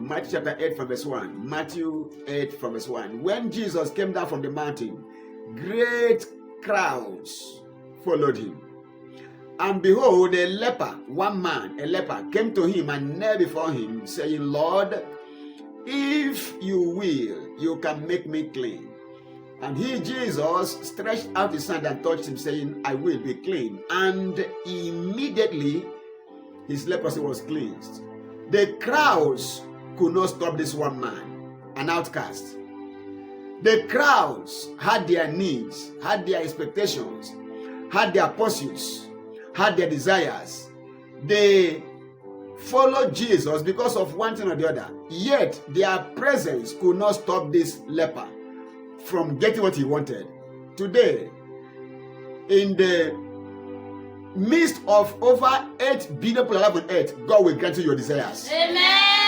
Matthew chapter 8 from verse 1. Matthew 8 from verse 1. When Jesus came down from the mountain, great crowds followed him. And behold, a leper, a leper, came to him and knelt before him, saying, Lord, if you will, you can make me clean. And he, Jesus, stretched out his hand and touched him, saying, I will be clean. And immediately his leprosy was cleansed. The crowds could not stop this one man, an outcast. The crowds had their needs, had their expectations, had their pursuits, had their desires. They followed Jesus because of one thing or the other. Yet their presence could not stop this leper from getting what he wanted. Today, in the midst of over 8 billion people alive on earth, God will grant you your desires. Amen.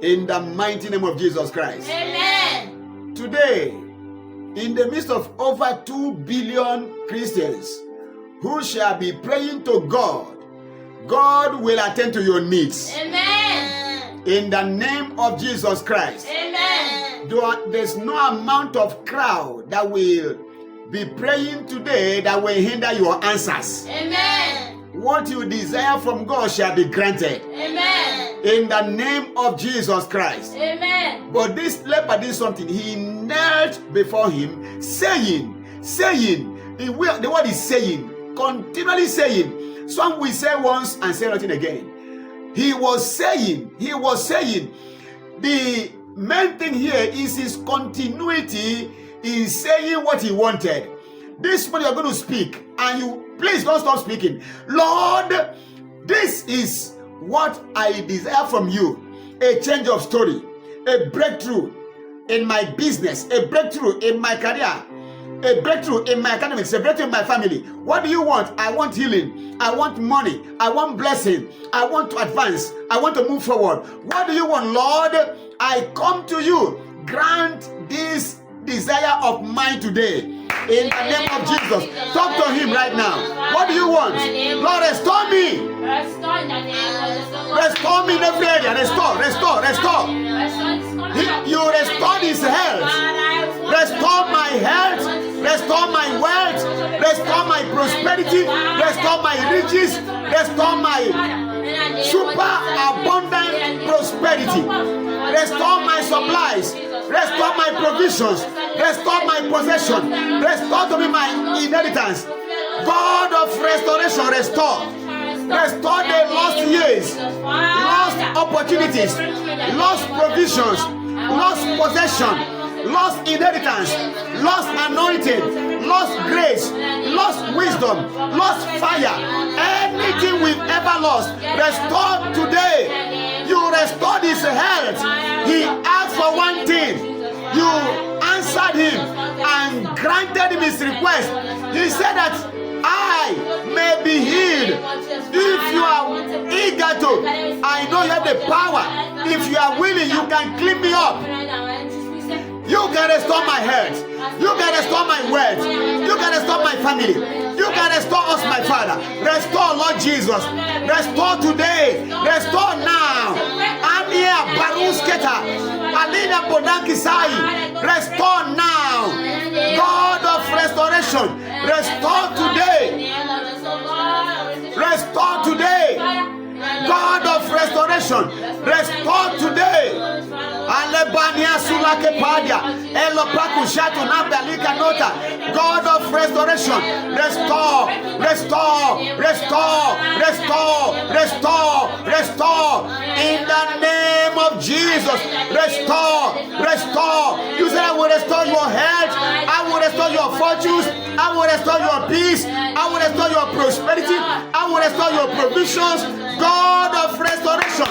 In the mighty name of Jesus Christ. Amen. Today, in the midst of over 2 billion Christians who shall be praying to God, God will attend to your needs. Amen. In the name of Jesus Christ. Amen. There's no amount of crowd that will be praying today that will hinder your answers. Amen. What you desire from God shall be granted. Amen. In the name of Jesus Christ. Amen. But this leper did something. He knelt before him, saying, the word is saying, continually saying. Some will say once and say nothing again. He was saying, the main thing here is his continuity in saying what he wanted. This morning you're going to speak, and you please don't stop speaking. Lord, this is what I desire from you. A change of story, a breakthrough in my business, a breakthrough in my career, a breakthrough in my academics, a breakthrough in my family. What do you want? I want healing. I want money. I want blessing. I want to advance. I want to move forward. What do you want, Lord? I come to you. Grant this desire of mine today. In the name of Jesus. Talk to him right now. What do you want? Lord, restore me. Restore me in every area. Restore. You restore his health. Restore my health. Restore my wealth. Restore my prosperity. Restore my riches. Restore my super abundant prosperity. Restore my supplies. Restore my provisions. Restore my possession. Restore to me my inheritance. God of restoration, restore. Restore the lost years, lost opportunities, lost provisions, lost possession, lost inheritance, lost anointing, lost grace, lost wisdom, lost fire. Anything we've ever lost, restore today. You restored his health. He asked for one thing. You answered him and granted him his request. He said that I may be healed. If you are eager to, I know you have the power. If you are willing, you can clean me up. You can restore my health. You can restore my wealth. You can restore my family. You can restore us, my Father. Restore, Lord Jesus. Restore today. Restore now. Ania Barusketa. Alina Bodankisai. Restore now. God of restoration. Restore today. Restore today. God of restoration. Restore today. Alebania Sulake Padia. Elopaku Shatu Nabalika Nota. God of restoration. Restore. In the name of Jesus. Restore. You said I will restore your health. I will restore your fortunes. I will restore your peace. I will restore your prosperity. I will restore your provisions. God of restoration.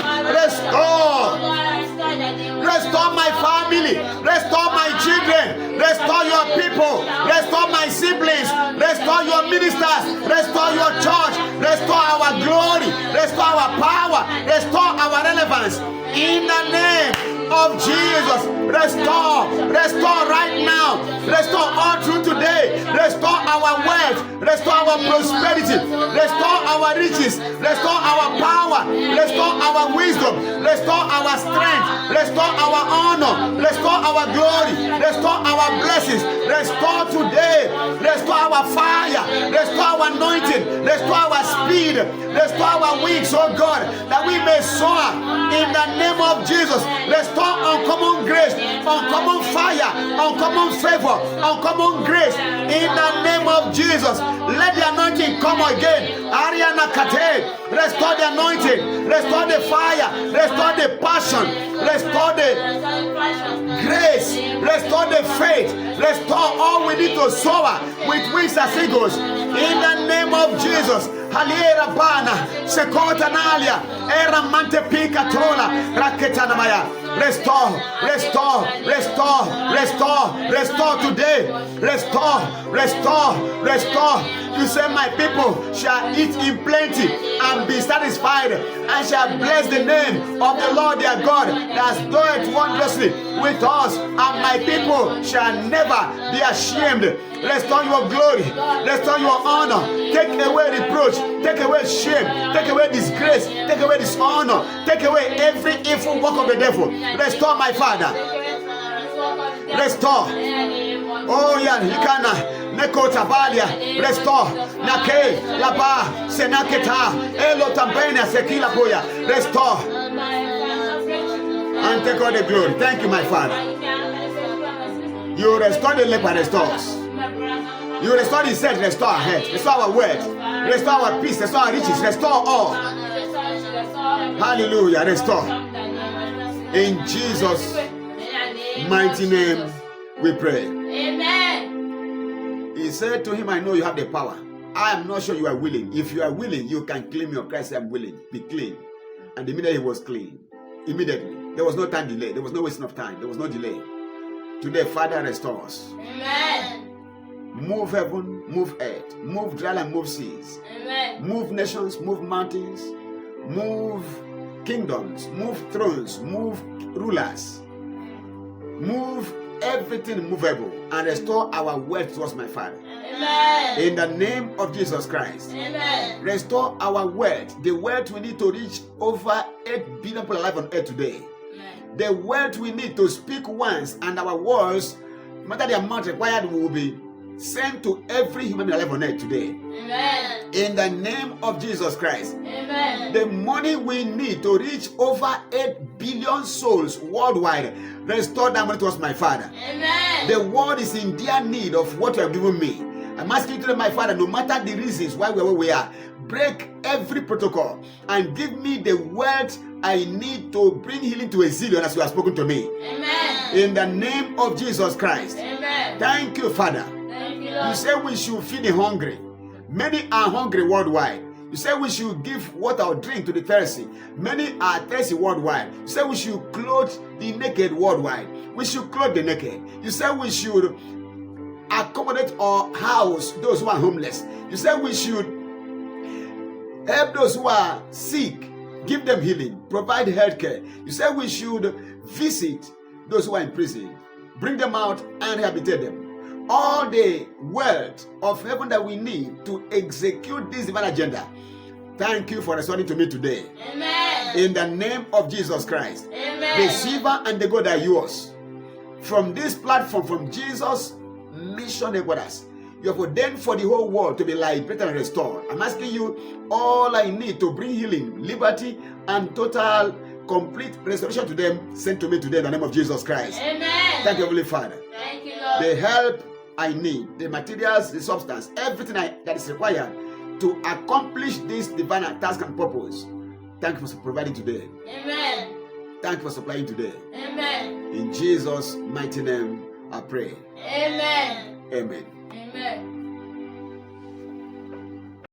Restore my family. Restore my children. Restore your people. Restore my siblings. Restore your ministers. Restore your church. Restore our glory. Restore our power. Restore our relevance. In the name of of Jesus. Restore right now. Restore all through today. Restore our wealth. Restore our prosperity. Restore our riches. Restore our power. Restore our wisdom. Restore our strength. Restore our honor. Restore our glory. Restore our blessings. Restore today. Restore our fire. Restore our anointing. Restore our speed. Restore our wings, oh God, that we may soar in the name of Jesus. Restore uncommon grace, uncommon fire, uncommon favor, uncommon grace in the name of Jesus. Let the anointing come again. Ariana Kate, restore the anointing, restore the fire, restore the passion, restore the grace, restore the faith, restore all we need to soar with wings as eagles in the name of Jesus. Haliera bana, sekota nalia, era mante pika tola, raketa namaya. Restore today. Restore. You say, my people shall eat in plenty and be satisfied, and shall bless the name of the Lord their God that has done it wondrously with us, and my people shall never be ashamed. Restore your glory, restore your honor, take away reproach, take away shame, take away disgrace, take away dishonor, take away every evil work of the devil. Restore, my Father. Restore. Oh yeah, Hikana, Neko Tabalia, restore. Nake, Laba, Senaketa, Elo Tambena, Sekila Boya, restore. And take all the glory. Thank you, my Father. You restore the leper, restores. You restore the set, restore our health, restore our words, restore our peace, restore our riches, restore all. Hallelujah, restore. In Jesus' mighty name we pray. Amen. He said to him, I know you have the power. I am not sure you are willing. If you are willing, you can claim your Christ. I am willing. Be clean. And immediately he was clean. Immediately. There was no time delay. There was no wasting of time. There was no delay. Today, Father, restore us. Amen. Move heaven, move earth, move dry land, move seas. Amen. Move nations, move mountains, move kingdoms, move thrones, move rulers. Move everything movable and restore our wealth to us, my Father. Amen. In the name of Jesus Christ. Amen. Restore our wealth, the wealth we need to reach over 8 billion people alive on earth today. Amen. The wealth we need to speak once, and our words, no matter the amount required, will be sent to every human alive on earth today. Amen. In the name of Jesus Christ. Amen. The money we need to reach over 8 billion souls worldwide, restore that money to us, my Father. Amen. The world is in dear need of what you have given me. I'm asking you today, my Father, no matter the reasons why we're where we are, break every protocol and give me the wealth I need to bring healing to a zillion as you have spoken to me. Amen. In the name of Jesus Christ. Amen. Thank you, Father. Thank you, You Lord. say we should feed the hungry. Many are hungry worldwide. You say we should give water or drink to the thirsty. Many are thirsty worldwide. You say we should clothe the naked worldwide. We should clothe the naked. You say we should accommodate or house those who are homeless. You say we should help those who are sick, give them healing, provide health care. You say we should visit those who are in prison, bring them out and rehabilitate them. All the wealth of heaven that we need to execute this divine agenda. Thank you for responding to me today. Amen. In the name of Jesus Christ. Amen. The silver and the gold are yours. From this platform, from Jesus' mission headquarters, you have ordained for the whole world to be liberated and restored. I'm asking you all I need to bring healing, liberty, and total, complete restoration to them. Send to me today in the name of Jesus Christ. Amen. Thank you, Heavenly Father. Thank you, Lord. The help I need, the materials, the substance, everything that is required to accomplish this divine task and purpose. Thank you for providing today. Amen. Thank you for supplying today. Amen. In Jesus' mighty name, I pray. Amen. Amen. Amen.